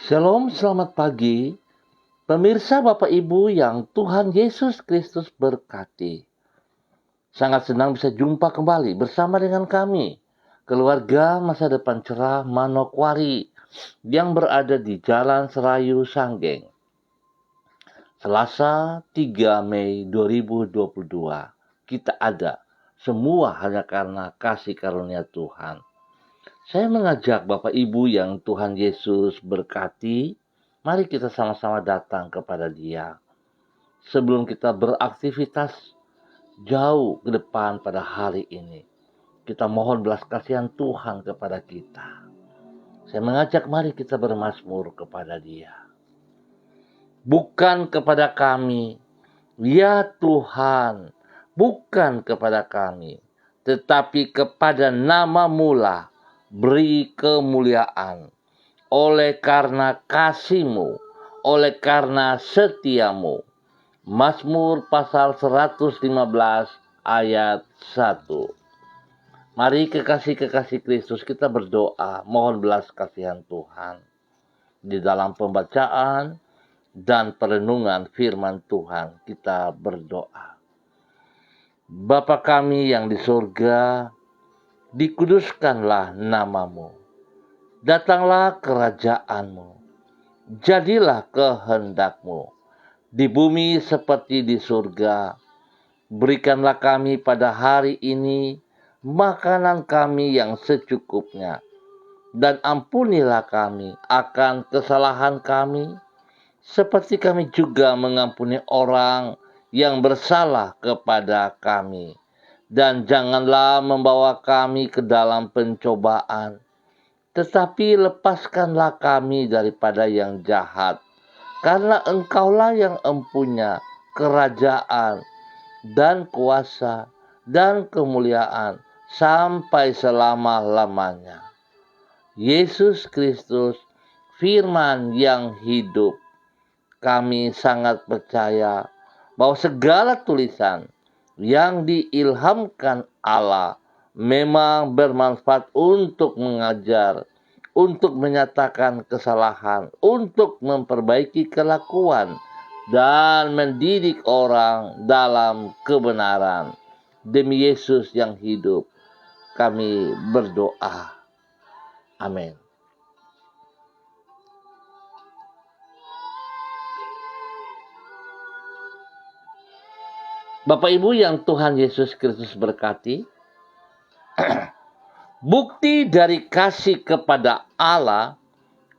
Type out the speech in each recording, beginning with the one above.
Shalom, selamat pagi. Pemirsa Bapak Ibu yang Tuhan Yesus Kristus berkati. Sangat senang bisa jumpa kembali bersama dengan kami, keluarga Masa Depan Cerah Manokwari yang berada di Jalan Serayu Sanggeng. Selasa 3 Mei 2022, kita ada semua hanya karena kasih karunia Tuhan. Saya mengajak Bapak Ibu yang Tuhan Yesus berkati, mari kita sama-sama datang kepada Dia. Sebelum kita beraktivitas jauh ke depan pada hari ini, kita mohon belas kasihan Tuhan kepada kita. Saya mengajak mari kita bermazmur kepada Dia. Bukan kepada kami, ya Tuhan, bukan kepada kami, tetapi kepada nama-Mu lah beri kemuliaan, oleh karena kasih-Mu, oleh karena setia-Mu. Mazmur pasal 115 ayat 1. Mari kekasih-kekasih Kristus kita berdoa, mohon belas kasihan Tuhan. Di dalam pembacaan dan perenungan firman Tuhan kita berdoa. Bapa kami yang di surga, dikuduskanlah nama-Mu. Datanglah kerajaan-Mu. Jadilah kehendak-Mu di bumi seperti di surga. Berikanlah kami pada hari ini makanan kami yang secukupnya. Dan ampunilah kami akan kesalahan kami, seperti kami juga mengampuni orang yang bersalah kepada kami. Dan janganlah membawa kami ke dalam pencobaan, tetapi lepaskanlah kami daripada yang jahat. Karena Engkaulah yang empunya kerajaan dan kuasa dan kemuliaan sampai selama-lamanya. Yesus Kristus, firman yang hidup. Kami sangat percaya bahwa segala tulisan yang diilhamkan Allah memang bermanfaat untuk mengajar, untuk menyatakan kesalahan, untuk memperbaiki kelakuan, dan mendidik orang dalam kebenaran. Demi Yesus yang hidup, kami berdoa. Amin. Bapak Ibu yang Tuhan Yesus Kristus berkati, bukti dari kasih kepada Allah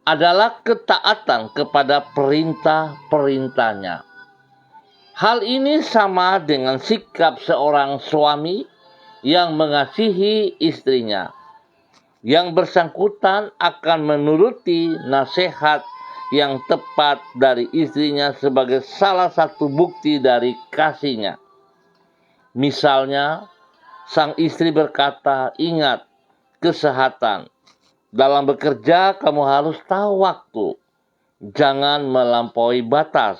adalah ketaatan kepada perintah-perintahnya. Hal ini sama dengan sikap seorang suami yang mengasihi istrinya. Yang bersangkutan akan menuruti nasihat yang tepat dari istrinya sebagai salah satu bukti dari kasihnya. Misalnya, sang istri berkata, "Ingat kesehatan. Dalam bekerja kamu harus tahu waktu. Jangan melampaui batas."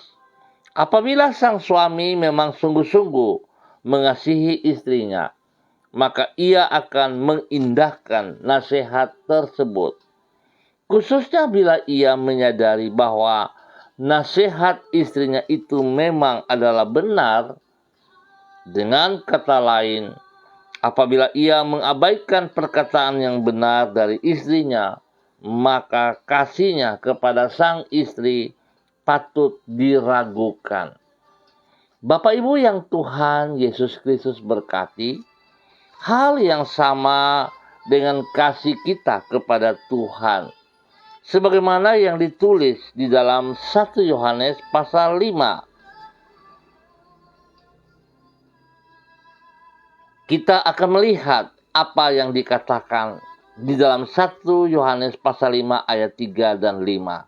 Apabila sang suami memang sungguh-sungguh mengasihi istrinya, maka ia akan mengindahkan nasihat tersebut. Khususnya bila ia menyadari bahwa nasihat istrinya itu memang adalah benar. Dengan kata lain, apabila ia mengabaikan perkataan yang benar dari istrinya, maka kasihnya kepada sang istri patut diragukan. Bapak Ibu yang Tuhan Yesus Kristus berkati, hal yang sama dengan kasih kita kepada Tuhan. Sebagaimana yang ditulis di dalam 1 Yohanes pasal 5. Kita akan melihat apa yang dikatakan di dalam 1 Yohanes pasal 5 ayat 3 dan 5.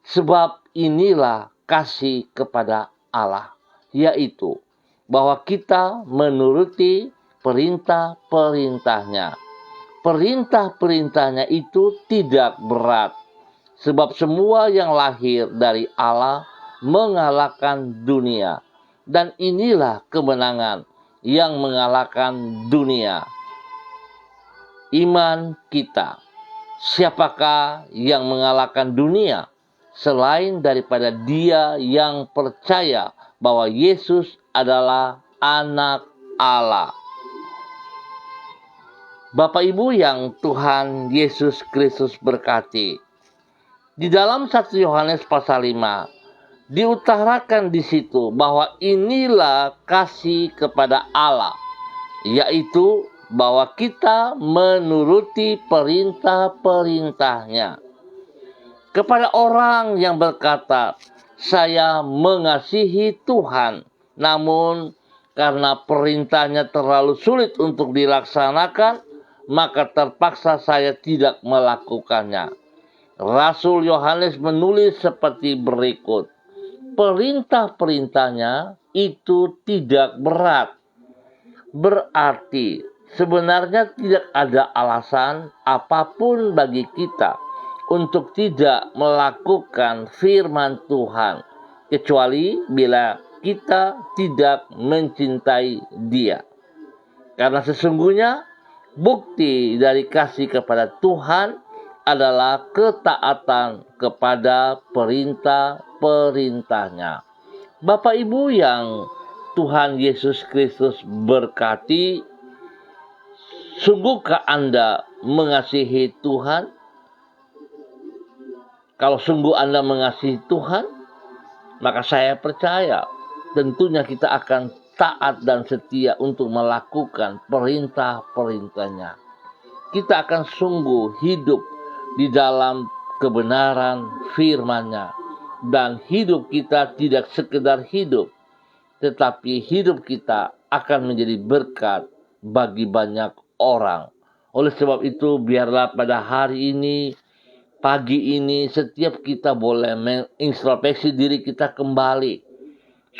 Sebab inilah kasih kepada Allah, yaitu bahwa kita menuruti perintah-perintahnya. Perintah-perintahnya itu tidak berat, sebab semua yang lahir dari Allah mengalahkan dunia. Dan inilah kemenangan yang mengalahkan dunia, iman kita. Siapakah yang mengalahkan dunia? selain daripada dia yang percaya bahwa Yesus adalah anak Allah. Bapak Ibu yang Tuhan Yesus Kristus berkati, di dalam 1 Yohanes pasal 5 diutarakan di situ bahwa inilah kasih kepada Allah, yaitu bahwa kita menuruti perintah-perintahnya. Kepada orang yang berkata, saya mengasihi Tuhan, namun karena perintahnya terlalu sulit untuk dilaksanakan, maka terpaksa saya tidak melakukannya. Rasul Yohanes menulis seperti berikut. Perintah-perintahnya itu tidak berat. Berarti sebenarnya tidak ada alasan apapun bagi kita untuk tidak melakukan firman Tuhan, kecuali bila kita tidak mencintai Dia. Karena sesungguhnya bukti dari kasih kepada Tuhan adalah ketaatan kepada perintah-perintahnya. Bapak Ibu yang Tuhan Yesus Kristus berkati, sungguhkah Anda mengasihi Tuhan? Kalau sungguh Anda mengasihi Tuhan, maka saya percaya tentunya kita akan taat dan setia untuk melakukan perintah-perintahnya. Kita akan sungguh hidup di dalam kebenaran firman-Nya. Dan hidup kita tidak sekedar hidup, tetapi hidup kita akan menjadi berkat bagi banyak orang. Oleh sebab itu, biarlah pada hari ini, pagi ini, setiap kita boleh mengintrospeksi diri kita kembali.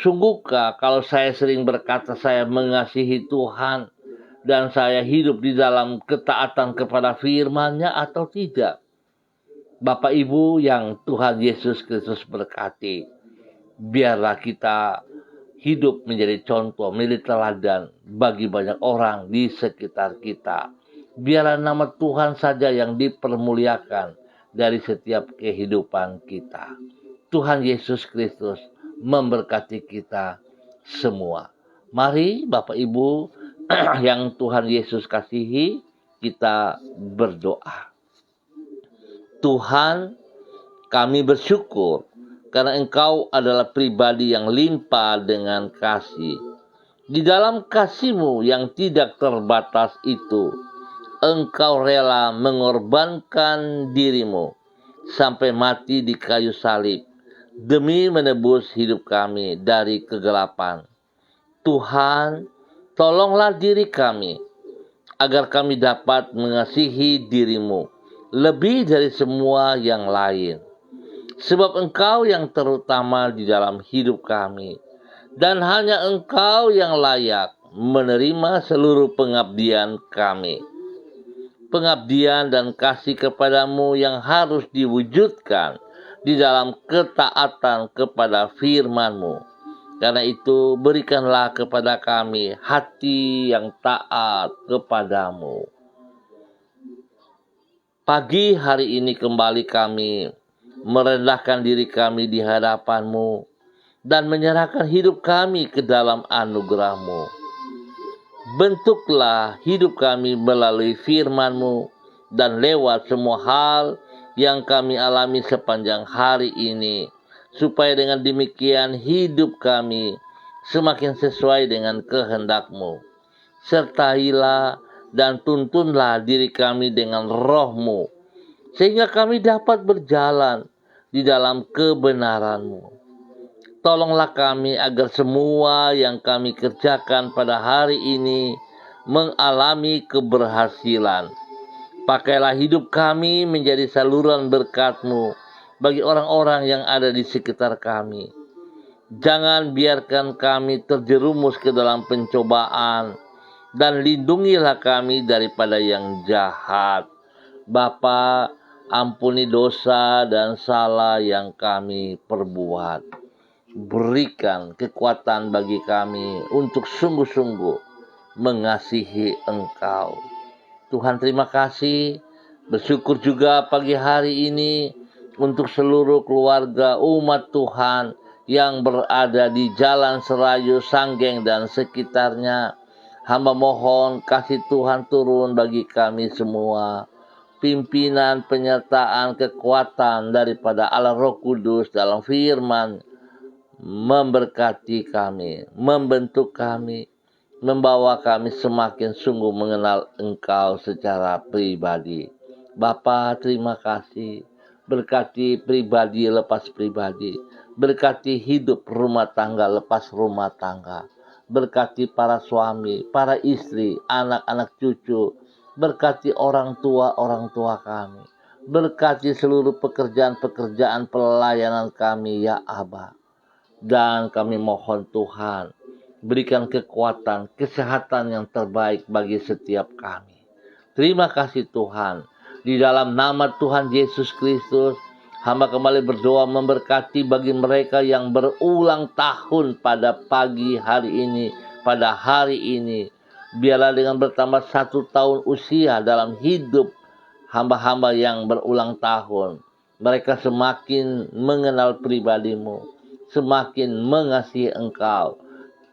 Sungguhkah kalau saya sering berkata saya mengasihi Tuhan dan saya hidup di dalam ketaatan kepada firman-Nya atau tidak? Bapak Ibu yang Tuhan Yesus Kristus berkati, biarlah kita hidup menjadi contoh, menjadi teladan bagi banyak orang di sekitar kita. Biarlah nama Tuhan saja yang dipermuliakan dari setiap kehidupan kita. Tuhan Yesus Kristus memberkati kita semua. Mari Bapak Ibu yang Tuhan Yesus kasihi, kita berdoa. Tuhan, kami bersyukur karena Engkau adalah pribadi yang limpah dengan kasih. Di dalam kasih-Mu yang tidak terbatas itu, Engkau rela mengorbankan diri-Mu sampai mati di kayu salib demi menebus hidup kami dari kegelapan. Tuhan, tolonglah diri kami agar kami dapat mengasihi diri-Mu lebih dari semua yang lain. Sebab Engkau yang terutama di dalam hidup kami, dan hanya Engkau yang layak menerima seluruh pengabdian kami. Pengabdian dan kasih kepadamu yang harus diwujudkan di dalam ketaatan kepada firman-Mu. Karena itu berikanlah kepada kami hati yang taat kepadamu. Pagi hari ini kembali kami merendahkan diri kami di hadapan-Mu dan menyerahkan hidup kami ke dalam anugerah-Mu. Bentuklah hidup kami melalui firman-Mu dan lewat semua hal yang kami alami sepanjang hari ini, supaya dengan demikian hidup kami semakin sesuai dengan kehendak-Mu. Sertailah dan tuntunlah diri kami dengan Roh-Mu, sehingga kami dapat berjalan di dalam kebenaran-Mu. Tolonglah kami agar semua yang kami kerjakan pada hari ini mengalami keberhasilan. Pakailah hidup kami menjadi saluran berkat-Mu bagi orang-orang yang ada di sekitar kami. Jangan biarkan kami terjerumus ke dalam pencobaan, dan lindungilah kami daripada yang jahat. Bapa, ampuni dosa dan salah yang kami perbuat. Berikan kekuatan bagi kami untuk sungguh-sungguh mengasihi Engkau. Tuhan, terima kasih. Bersyukur juga pagi hari ini untuk seluruh keluarga umat Tuhan yang berada di Jalan Serayu, Sanggeng, dan sekitarnya. Hamba mohon kasih Tuhan turun bagi kami semua. Pimpinan, penyertaan, kekuatan daripada Allah Roh Kudus dalam firman memberkati kami, membentuk kami, membawa kami semakin sungguh mengenal Engkau secara pribadi. Bapa, terima kasih. Berkati pribadi lepas pribadi. Berkati hidup rumah tangga lepas rumah tangga. Berkati para suami, para istri, anak-anak cucu. Berkati orang tua kami. Berkati seluruh pekerjaan-pekerjaan pelayanan kami, ya Aba. Dan kami mohon Tuhan, berikan kekuatan, kesehatan yang terbaik bagi setiap kami. Terima kasih Tuhan. Di dalam nama Tuhan Yesus Kristus, hamba kembali berdoa memberkati bagi mereka yang berulang tahun pada pagi hari ini, pada hari ini. Biarlah dengan bertambah 1 tahun usia dalam hidup hamba-hamba yang berulang tahun, mereka semakin mengenal pribadi-Mu, semakin mengasihi Engkau,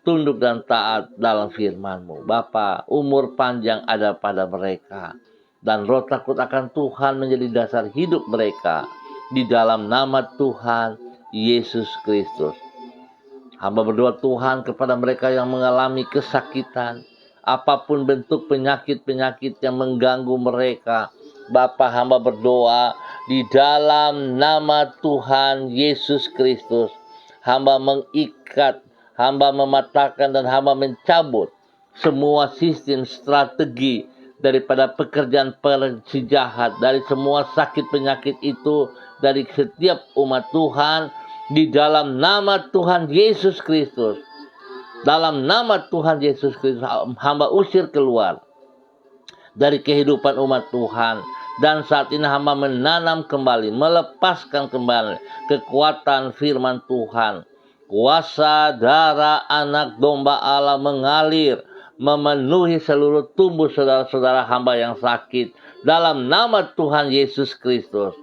tunduk dan taat dalam firman-Mu. Bapa, umur panjang ada pada mereka, dan roh takut akan Tuhan menjadi dasar hidup mereka. Di dalam nama Tuhan Yesus Kristus, hamba berdoa Tuhan kepada mereka yang mengalami kesakitan, apapun bentuk penyakit-penyakit yang mengganggu mereka. Bapa, hamba berdoa di dalam nama Tuhan Yesus Kristus, hamba mengikat, hamba mematahkan, dan hamba mencabut semua sistem strategi daripada pekerjaan si jahat, dari semua sakit penyakit itu, dari setiap umat Tuhan, di dalam nama Tuhan Yesus Kristus. Dalam nama Tuhan Yesus Kristus, hamba usir keluar dari kehidupan umat Tuhan. Dan saat ini hamba menanam kembali, melepaskan kembali kekuatan firman Tuhan. Kuasa darah anak domba Allah mengalir, memenuhi seluruh tubuh saudara-saudara hamba yang sakit. Dalam nama Tuhan Yesus Kristus,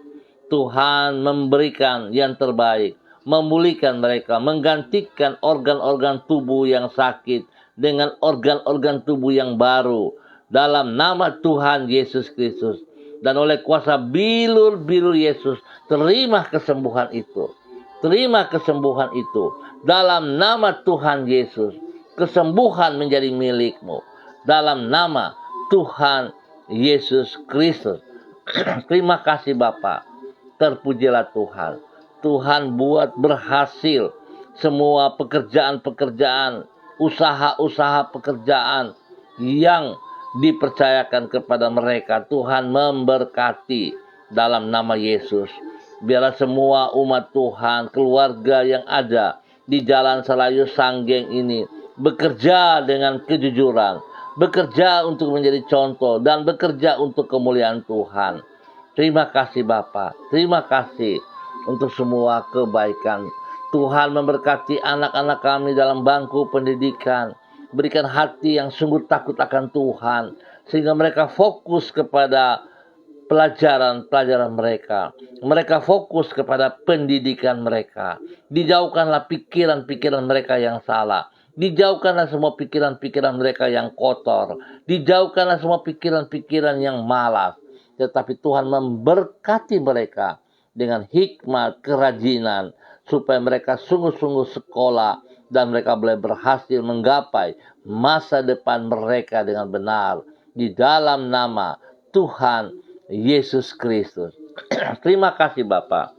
Tuhan memberikan yang terbaik, memulihkan mereka, menggantikan organ-organ tubuh yang sakit dengan organ-organ tubuh yang baru. Dalam nama Tuhan Yesus Kristus, dan oleh kuasa bilur-bilur Yesus, terima kesembuhan itu. Terima kesembuhan itu. Dalam nama Tuhan Yesus, kesembuhan menjadi milik-Mu. Dalam nama Tuhan Yesus Kristus. Terima kasih Bapa. Terpujilah Tuhan. Tuhan buat berhasil semua pekerjaan-pekerjaan, usaha-usaha pekerjaan yang dipercayakan kepada mereka. Tuhan memberkati dalam nama Yesus. Biarlah semua umat Tuhan, keluarga yang ada di Jalan Serayu Sanggeng ini bekerja dengan kejujuran, bekerja untuk menjadi contoh, dan bekerja untuk kemuliaan Tuhan. Terima kasih Bapa. Terima kasih untuk semua kebaikan. Tuhan memberkati anak-anak kami dalam bangku pendidikan. Berikan hati yang sungguh takut akan Tuhan, sehingga mereka fokus kepada pelajaran-pelajaran mereka. Mereka fokus kepada pendidikan mereka. Dijauhkanlah pikiran-pikiran mereka yang salah. Dijauhkanlah semua pikiran-pikiran mereka yang kotor. Dijauhkanlah semua pikiran-pikiran yang malas. Tetapi Tuhan memberkati mereka dengan hikmat, kerajinan, supaya mereka sungguh-sungguh sekolah dan mereka boleh berhasil menggapai masa depan mereka dengan benar. Di dalam nama Tuhan Yesus Kristus. Terima kasih Bapa.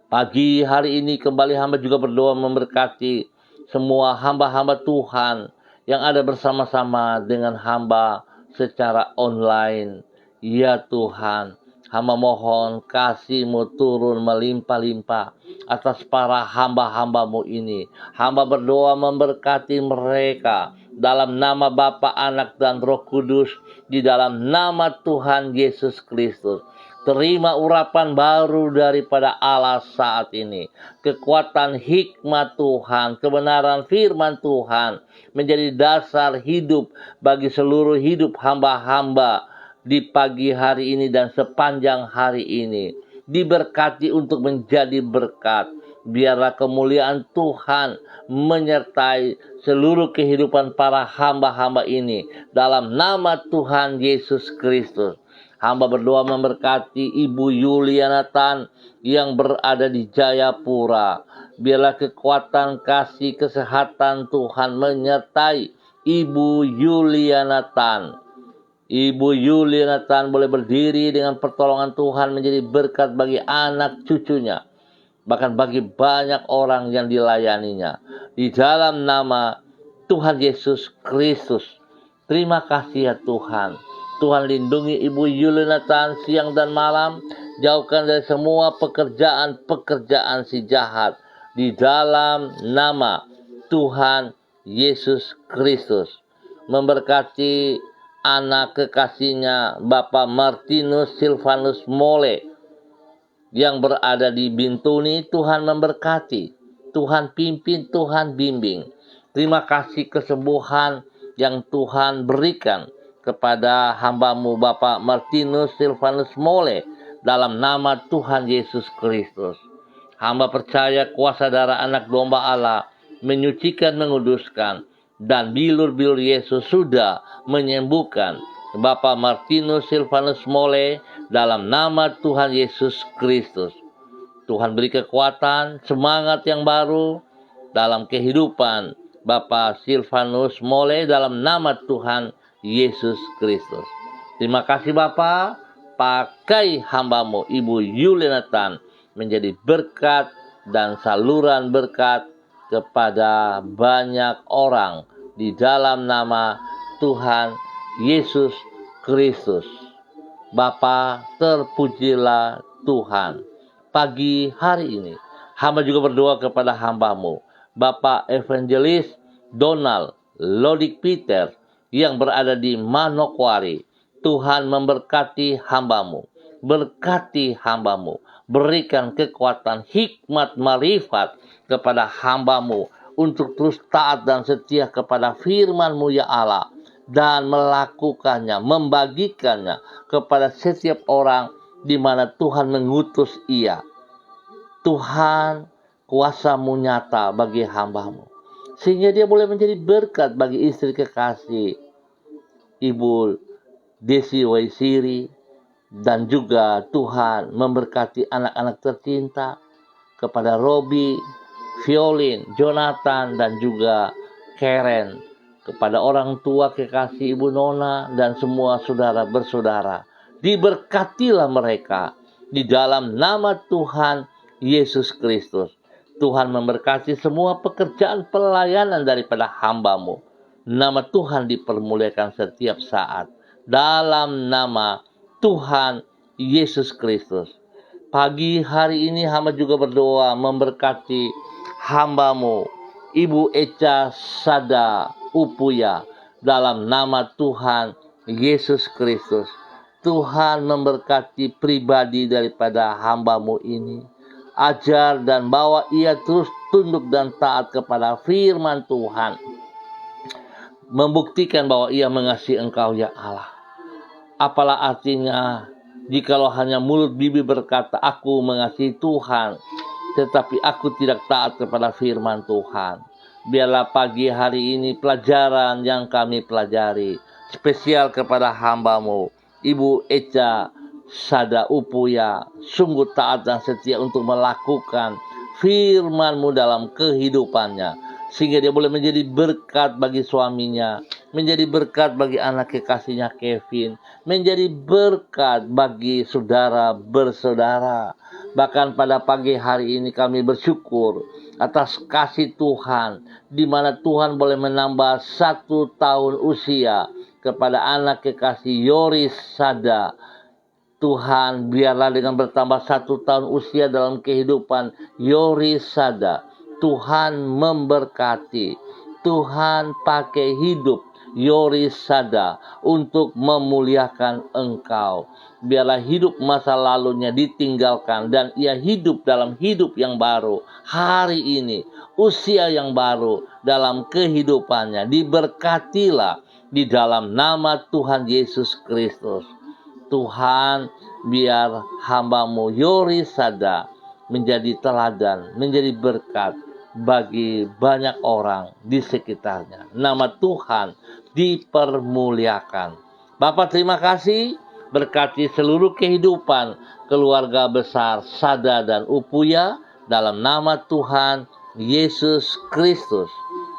Pagi hari ini kembali hamba juga berdoa memberkati semua hamba-hamba Tuhan yang ada bersama-sama dengan hamba secara online. Ya Tuhan, hamba mohon kasih-Mu turun melimpah-limpah atas para hamba-hamba-Mu ini. Hamba berdoa memberkati mereka dalam nama Bapa, Anak, dan Roh Kudus, di dalam nama Tuhan Yesus Kristus. Terima urapan baru daripada Allah saat ini. Kekuatan hikmat Tuhan, kebenaran firman Tuhan menjadi dasar hidup bagi seluruh hidup hamba-hamba di pagi hari ini dan sepanjang hari ini. diberkati untuk menjadi berkat. Biarlah kemuliaan Tuhan menyertai seluruh kehidupan para hamba-hamba ini. Dalam nama Tuhan Yesus Kristus. Hamba berdoa memberkati Ibu Yuliana Tan yang berada di Jayapura. Biarlah kekuatan, kasih, kesehatan Tuhan menyertai Ibu Yuliana Tan. Ibu Yuliana Tan boleh berdiri dengan pertolongan Tuhan menjadi berkat bagi anak cucunya. Bahkan bagi banyak orang yang dilayaninya. Di dalam nama Tuhan Yesus Kristus. Terima kasih ya Tuhan. Tuhan lindungi Ibu Yuliana Tan siang dan malam. Jauhkan dari semua pekerjaan si jahat. Di dalam nama Tuhan Yesus Kristus. Memberkati anak kekasihnya Bapak Martinus Silvanus Mole yang berada di Bintuni. Tuhan memberkati, Tuhan pimpin, Tuhan bimbing. Terima kasih kesembuhan yang Tuhan berikan kepada hamba-Mu Bapak Martinus Silvanus Mole dalam nama Tuhan Yesus Kristus. Hamba percaya kuasa darah anak domba Allah menyucikan, menguduskan, dan bilur-bilur Yesus sudah menyembuhkan Bapak Martinus Silvanus Mole dalam nama Tuhan Yesus Kristus. Tuhan beri kekuatan, semangat yang baru dalam kehidupan Bapak Silvanus Mole dalam nama Tuhan Yesus Kristus. Terima kasih Bapak, pakai hamba-Mu Ibu Yuliana Tan menjadi berkat dan saluran berkat kepada banyak orang di dalam nama Tuhan Yesus Kristus. Bapa, terpujilah Tuhan. Pagi hari ini, hamba juga berdoa kepada hamba-Mu, Bapak Evangelis Donald Lodik Peter, yang berada di Manokwari. Tuhan memberkati hamba-Mu. Berkati hamba-Mu. Berikan kekuatan, hikmat, marifat kepada hamba-Mu untuk terus taat dan setia kepada firman-Mu ya Allah, dan melakukannya, membagikannya kepada setiap orang di mana Tuhan mengutus ia. Tuhan, kuasa-Mu nyata bagi hamba-Mu, sehingga dia boleh menjadi berkat bagi istri kekasih Ibu Desi Waisiri, dan juga Tuhan memberkati anak-anak tercinta kepada Robi, Violin, Jonathan, dan juga Karen, kepada orang tua kekasih Ibu Nona dan semua saudara bersaudara. Diberkatilah mereka di dalam nama Tuhan Yesus Kristus. Tuhan memberkati semua pekerjaan pelayanan daripada hamba-Mu. Nama Tuhan dipermuliakan setiap saat. Dalam nama Tuhan Yesus Kristus. Pagi hari ini hamba juga berdoa memberkati hamba-Mu Ibu Echa Sada Upuya dalam nama Tuhan Yesus Kristus. Tuhan memberkati pribadi daripada hamba-Mu ini. Ajar dan bawa ia terus tunduk dan taat kepada firman Tuhan. Membuktikan bahwa ia mengasihi Engkau ya Allah. Apalah artinya jikalau hanya mulut bibir berkata aku mengasihi Tuhan, tetapi aku tidak taat kepada firman Tuhan. Biarlah pagi hari ini pelajaran yang kami pelajari spesial kepada hamba-Mu Ibu Echa Sada Upuya, sungguh taat dan setia untuk melakukan firman-Mu dalam kehidupannya, sehingga dia boleh menjadi berkat bagi suaminya, menjadi berkat bagi anak kekasihnya Kevin, menjadi berkat bagi saudara bersaudara. Bahkan pada pagi hari ini kami bersyukur atas kasih Tuhan, di mana Tuhan boleh menambah 1 tahun usia kepada anak kekasih Yoris Sada. Tuhan, biarlah dengan bertambah 1 tahun usia dalam kehidupan Yoris Sada, Tuhan memberkati, Tuhan pakai hidup Yoris Sada untuk memuliakan Engkau. Biarlah hidup masa lalunya ditinggalkan dan ia hidup dalam hidup yang baru hari ini, usia yang baru dalam kehidupannya. Diberkatilah di dalam nama Tuhan Yesus Kristus. Tuhan, biar hamba-Mu Yori Sada menjadi teladan, menjadi berkat bagi banyak orang di sekitarnya. Nama Tuhan dipermuliakan. Bapak, terima kasih, berkati seluruh kehidupan keluarga besar Sada dan Upuya dalam nama Tuhan Yesus Kristus.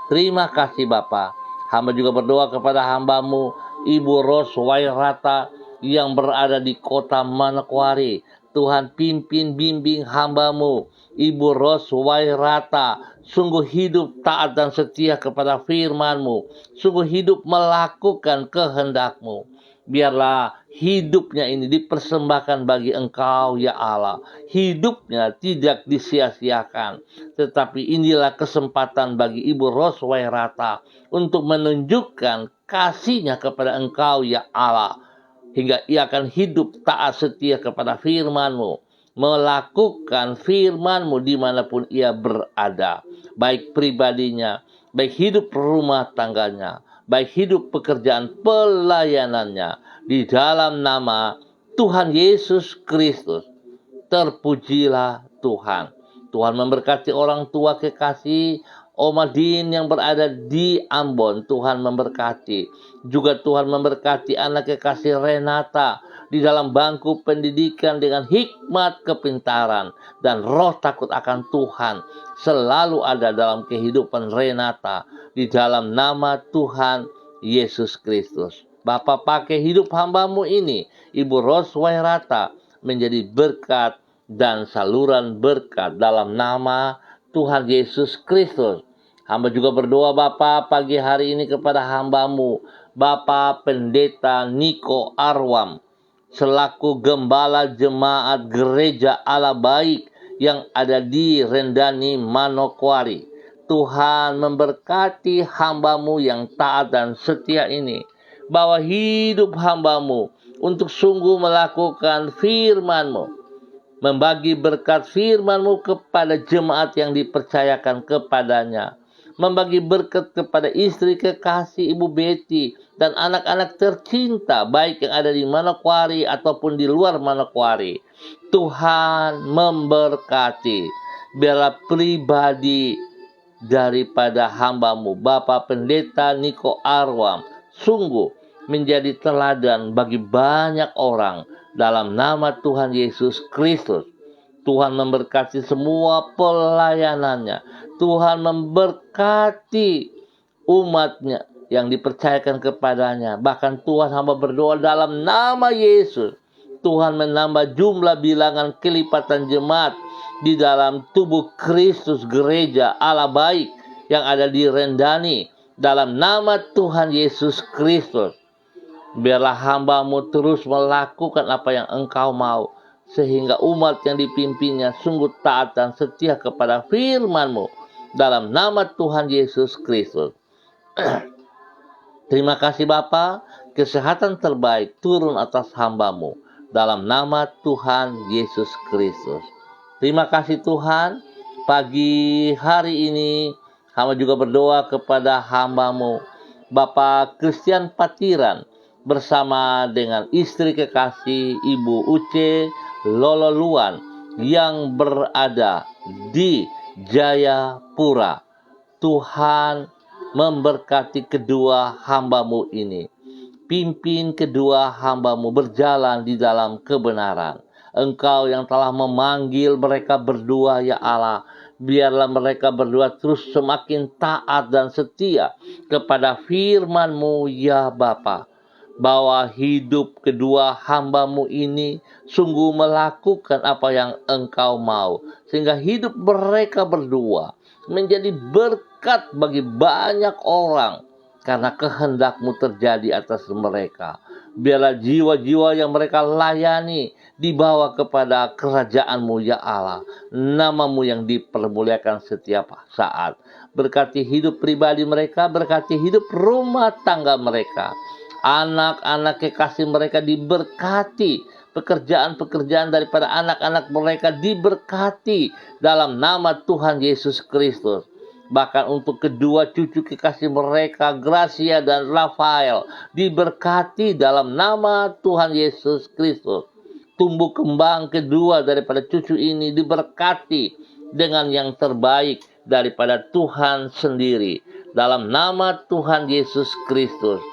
Terima kasih Bapak. Hamba juga berdoa kepada hamba-Mu Ibu Ros Wairata yang berada di kota Manokwari. Tuhan, pimpin bimbing hamba-Mu Ibu Ros Wairata, sungguh hidup taat dan setia kepada firman-Mu, sungguh hidup melakukan kehendak-Mu. Biarlah hidupnya ini dipersembahkan bagi Engkau ya Allah. Hidupnya tidak disia-siakan, tetapi inilah kesempatan bagi Ibu Ros Wairata untuk menunjukkan kasihnya kepada Engkau ya Allah, hingga ia akan hidup taat setia kepada firman-Mu, melakukan firman-Mu dimanapun ia berada, baik pribadinya, baik hidup rumah tangganya, baik hidup pekerjaan pelayanannya, di dalam nama Tuhan Yesus Kristus. Terpujilah Tuhan. Tuhan memberkati orang tua kekasih Oma Din yang berada di Ambon. Tuhan memberkati. Juga Tuhan memberkati anak kekasih Renata di dalam bangku pendidikan dengan hikmat kepintaran dan roh takut akan Tuhan selalu ada dalam kehidupan Renata di dalam nama Tuhan Yesus Kristus. Bapa, pakai hidup hamba-Mu ini, Ibu Ros Wairata, menjadi berkat dan saluran berkat dalam nama Tuhan Yesus Kristus. Hamba juga berdoa Bapa pagi hari ini kepada hamba-Mu, Bapa Pendeta Niko Arwam, selaku Gembala Jemaat Gereja Allah Baik yang ada di Rendani Manokwari. Tuhan memberkati hamba-Mu yang taat dan setia ini, bahwa hidup hamba-Mu untuk sungguh melakukan firman-Mu, membagi berkat firman-Mu kepada jemaat yang dipercayakan kepadanya, membagi berkat kepada istri kekasih Ibu Betty dan anak-anak tercinta, baik yang ada di Manokwari ataupun di luar Manokwari. Tuhan memberkati. Biarlah pribadi daripada hamba-Mu, Bapak Pendeta Niko Arwam, sungguh menjadi teladan bagi banyak orang dalam nama Tuhan Yesus Kristus. Tuhan memberkati semua pelayanannya. Tuhan memberkati umatnya yang dipercayakan kepadanya. Bahkan Tuhan hamba berdoa dalam nama Yesus, Tuhan menambah jumlah bilangan kelipatan jemaat di dalam tubuh Kristus Gereja Allah Baik yang ada di Rendani dalam nama Tuhan Yesus Kristus. Biarlah hamba-Mu terus melakukan apa yang Engkau mau, sehingga umat yang dipimpinnya sungguh taat dan setia kepada firman-Mu dalam nama Tuhan Yesus Kristus. Terima kasih Bapa, kesehatan terbaik turun atas hamba-Mu dalam nama Tuhan Yesus Kristus. Terima kasih Tuhan, pagi hari ini hamba juga berdoa kepada hamba-Mu Bapak Christian Patiran bersama dengan istri kekasih Ibu Uce Lololuan yang berada di Jayapura. Tuhan memberkati kedua hamba-Mu ini. Pimpin kedua hamba-Mu berjalan di dalam kebenaran. Engkau yang telah memanggil mereka berdua ya Allah, biarlah mereka berdua terus semakin taat dan setia kepada firman-Mu ya Bapa, bahwa hidup kedua hamba-Mu ini sungguh melakukan apa yang Engkau mau, sehingga hidup mereka berdua menjadi berkat bagi banyak orang karena kehendak-Mu terjadi atas mereka. Biarlah jiwa-jiwa yang mereka layani dibawa kepada kerajaan-Mu ya Allah, nama-Mu yang dipermuliakan setiap saat. Berkati hidup pribadi mereka, berkati hidup rumah tangga mereka. Anak-anak kekasih mereka diberkati, pekerjaan-pekerjaan daripada anak-anak mereka diberkati dalam nama Tuhan Yesus Kristus. bahkan untuk kedua cucu kekasih mereka, Gracia dan Rafael, diberkati dalam nama Tuhan Yesus Kristus. Tumbuh kembang kedua daripada cucu ini diberkati dengan yang terbaik daripada Tuhan sendiri. Dalam nama Tuhan Yesus Kristus,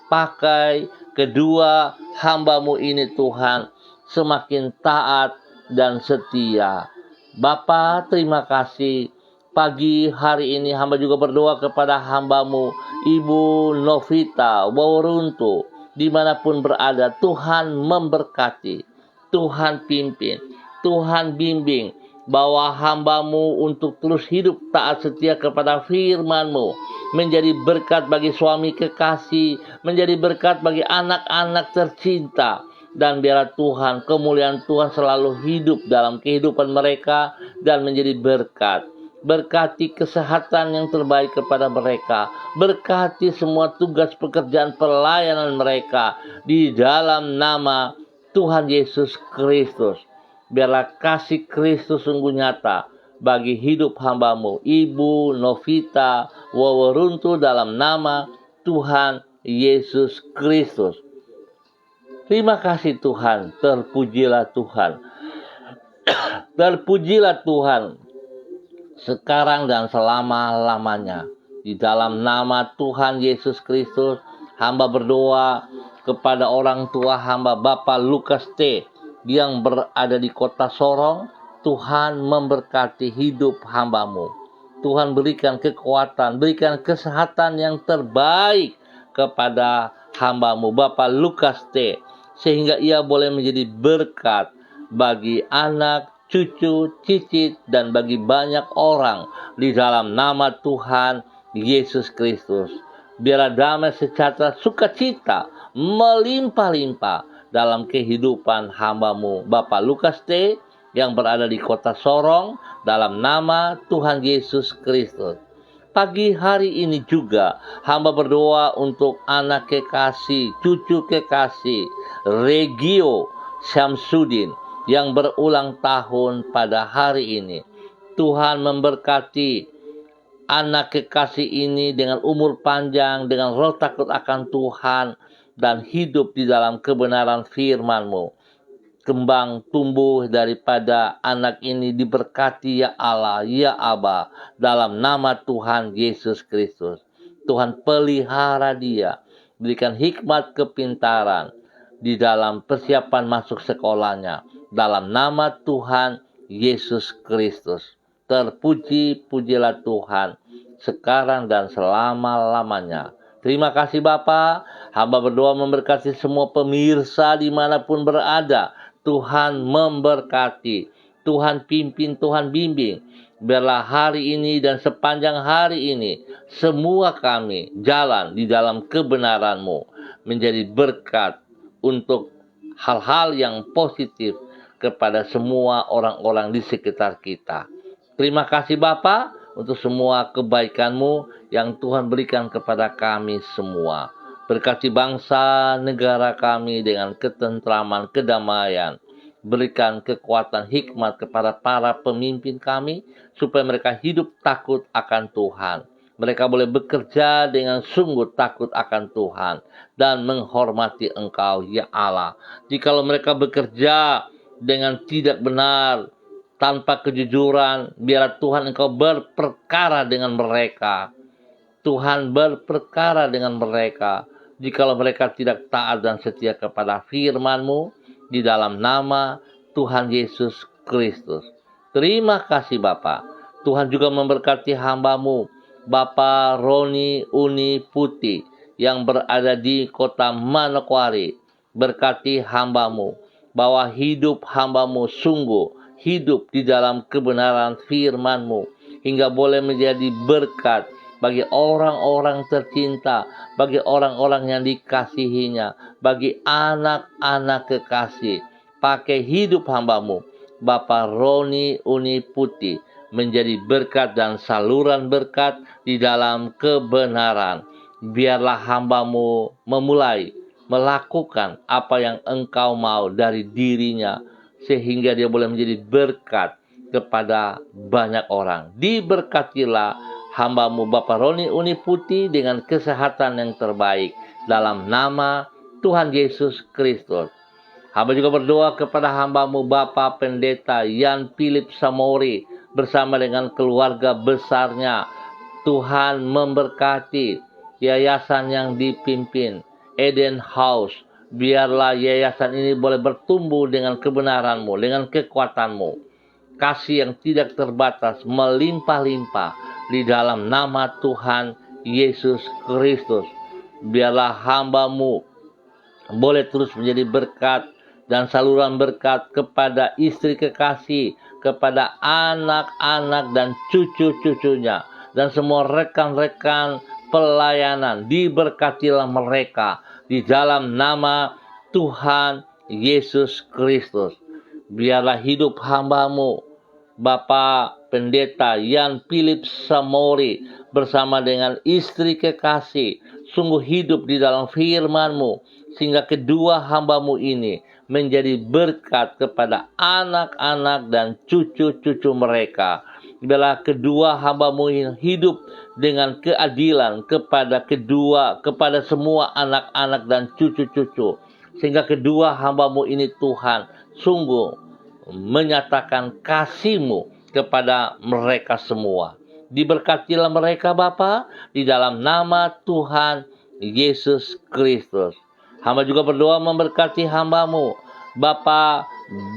pakai kedua hamba-Mu ini Tuhan, semakin taat dan setia. Bapa, terima kasih. Pagi hari ini hamba juga berdoa kepada hamba-Mu, Ibu Novita Wauruntu, dimanapun berada. Tuhan memberkati, Tuhan pimpin, Tuhan bimbing, bawa hamba-Mu untuk terus hidup taat setia kepada firman-Mu, menjadi berkat bagi suami kekasih, menjadi berkat bagi anak-anak tercinta. Dan biarlah Tuhan, kemuliaan Tuhan selalu hidup dalam kehidupan mereka dan menjadi berkat. Berkati kesehatan yang terbaik kepada mereka. Berkati semua tugas pekerjaan pelayanan mereka di dalam nama Tuhan Yesus Kristus. Biarlah kasih Kristus sungguh nyata bagi hidup hamba-Mu, Ibu Novita Waworuntu, dalam nama Tuhan Yesus Kristus. Terima kasih Tuhan, terpujilah Tuhan. Terpujilah Tuhan sekarang dan selama-lamanya. Di dalam nama Tuhan Yesus Kristus, hamba berdoa kepada orang tua hamba, Bapak Lukas T. yang berada di kota Sorong. Tuhan memberkati hidup hamba-Mu. Tuhan berikan kekuatan, berikan kesehatan yang terbaik kepada hamba-Mu, Bapak Lukas T. sehingga ia boleh menjadi berkat bagi anak, cucu, cicit, dan bagi banyak orang di dalam nama Tuhan Yesus Kristus. Biarlah damai, sejahtera, sukacita melimpah-limpah dalam kehidupan hamba-Mu, Bapak Lukas T. yang berada di kota Sorong, dalam nama Tuhan Yesus Kristus. Pagi hari ini juga hamba berdoa untuk anak kekasih, cucu kekasih, Regio Syamsuddin yang berulang tahun pada hari ini. Tuhan memberkati anak kekasih ini dengan umur panjang, dengan roh takut akan Tuhan, dan hidup di dalam kebenaran firman-Mu. Kembang tumbuh daripada anak ini diberkati ya Allah, ya Aba, dalam nama Tuhan Yesus Kristus. Tuhan pelihara dia, berikan hikmat kepintaran di dalam persiapan masuk sekolahnya, dalam nama Tuhan Yesus Kristus. Terpuji-pujilah Tuhan sekarang dan selama-lamanya. Terima kasih Bapa. Hamba berdoa memberkati semua pemirsa dimanapun berada. Tuhan memberkati, Tuhan pimpin, Tuhan bimbing. Biarlah hari ini dan sepanjang hari ini semua kami jalan di dalam kebenaran-Mu, menjadi berkat untuk hal-hal yang positif kepada semua orang-orang di sekitar kita. Terima kasih Bapa untuk semua kebaikan-Mu yang Tuhan berikan kepada kami semua. Berkati bangsa negara kami dengan ketentraman, kedamaian. Berikan kekuatan hikmat kepada para pemimpin kami, supaya mereka hidup takut akan Tuhan. Mereka boleh bekerja dengan sungguh takut akan Tuhan dan menghormati Engkau, ya Allah. Jikalau mereka bekerja dengan tidak benar, tanpa kejujuran, biarlah Tuhan Engkau berperkara dengan mereka. Tuhan berperkara dengan mereka. Jikalau mereka tidak taat dan setia kepada firman-Mu, di dalam nama Tuhan Yesus Kristus. Terima kasih Bapa. Tuhan juga memberkati hamba-Mu, Bapak Roni Uni Putih, yang berada di kota Manokwari. Berkati hamba-Mu, bahwa hidup hamba-Mu sungguh hidup di dalam kebenaran firman-Mu, hingga boleh menjadi berkat bagi orang-orang tercinta, bagi orang-orang yang dikasihinya, bagi anak-anak kekasih. Pakai hidup hamba-Mu, Bapak Roni Uni Putih, menjadi berkat dan saluran berkat di dalam kebenaran. Biarlah hamba-Mu memulai melakukan apa yang Engkau mau dari dirinya, sehingga dia boleh menjadi berkat kepada banyak orang. Diberkatilah hambamu Bapak Roni Uniputi dengan kesehatan yang terbaik. Dalam nama Tuhan Yesus Kristus. Hamba juga berdoa kepada hambamu Bapak Pendeta Yan Philip Samori bersama dengan keluarga besarnya. Tuhan memberkati yayasan yang dipimpin, Eden House. Biarlah yayasan ini boleh bertumbuh dengan kebenaran-Mu, dengan kekuatan-Mu. Kasih yang tidak terbatas, melimpah-limpah di dalam nama Tuhan Yesus Kristus. Biarlah hamba-Mu boleh terus menjadi berkat dan saluran berkat kepada istri kekasih, kepada anak-anak dan cucu-cucunya, dan semua rekan-rekan pelayanan. Diberkatilah mereka di dalam nama Tuhan Yesus Kristus. Biarlah hidup hamba-Mu Bapak Pendeta Yan Philip Samori bersama dengan istri kekasih sungguh hidup di dalam firman-Mu, sehingga kedua hamba-Mu ini menjadi berkat kepada anak-anak dan cucu-cucu mereka. Biarlah kedua hamba-Mu ini hidup dengan keadilan kepada semua anak-anak dan cucu-cucu, sehingga kedua hamba-Mu ini Tuhan sungguh menyatakan kasih-Mu kepada mereka semua. Diberkatilah mereka Bapa di dalam nama Tuhan Yesus Kristus. Hamba juga berdoa memberkati hamba-Mu Bapak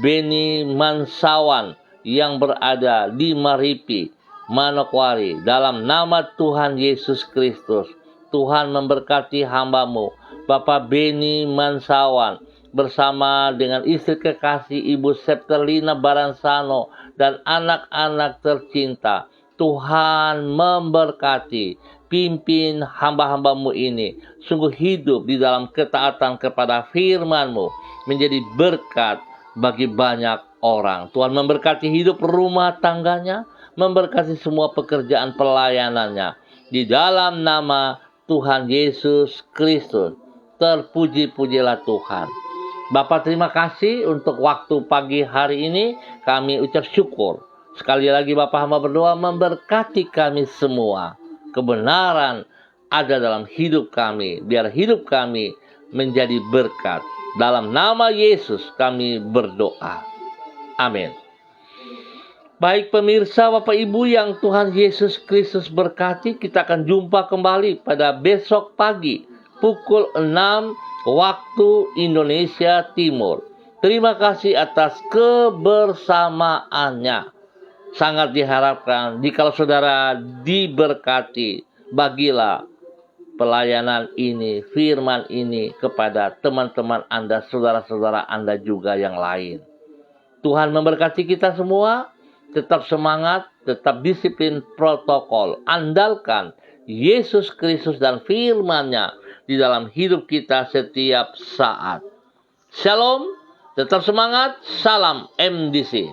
Beni Mansawan yang berada di Maripi, Manokwari. Dalam nama Tuhan Yesus Kristus, Tuhan memberkati hamba-Mu Bapak Beni Mansawan bersama dengan istri kekasih Ibu Septerlina Baransano dan anak-anak tercinta. Tuhan memberkati, pimpin hamba-hamba-Mu ini sungguh hidup di dalam ketaatan kepada firman-Mu, menjadi berkat bagi banyak orang. Tuhan memberkati hidup rumah tangganya, memberkati semua pekerjaan pelayanannya. Di dalam nama Tuhan Yesus Kristus, terpuji-pujilah Tuhan. Bapak terima kasih untuk waktu pagi hari ini. Kami ucap syukur. Sekali lagi Bapak hamba berdoa memberkati kami semua. Kebenaran ada dalam hidup kami. Biar hidup kami menjadi berkat. Dalam nama Yesus kami berdoa. Amin. Baik pemirsa Bapak Ibu yang Tuhan Yesus Kristus berkati, kita akan jumpa kembali pada besok pagi pukul 6 waktu Indonesia Timur. Terima kasih atas kebersamaannya. Sangat diharapkan jika saudara diberkati, bagilah pelayanan ini, firman ini kepada teman-teman Anda, saudara-saudara Anda juga yang lain. Tuhan memberkati kita semua. Tetap semangat, tetap disiplin protokol. Andalkan Yesus Kristus dan firman-Nya di dalam hidup kita setiap saat. Shalom, tetap semangat, salam MDC.